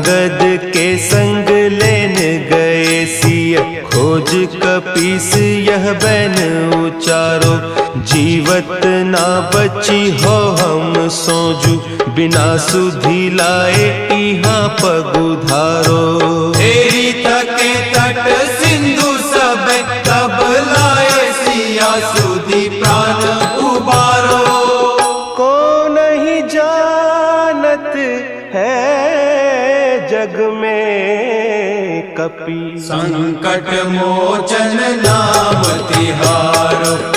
अंगद के संग लेन गए सिय, खोज कपीस यह बैन उचारो। जीवत ना बची हो हम सोजू, बिना सुधी लाए इहाँ पगुधारो। तेरी थके तट सिंधु सब तब लाए सिया सुधी प्राण उबारो। को नहीं जानत है जग में कपि, संकट मोचन नाम तिहारो।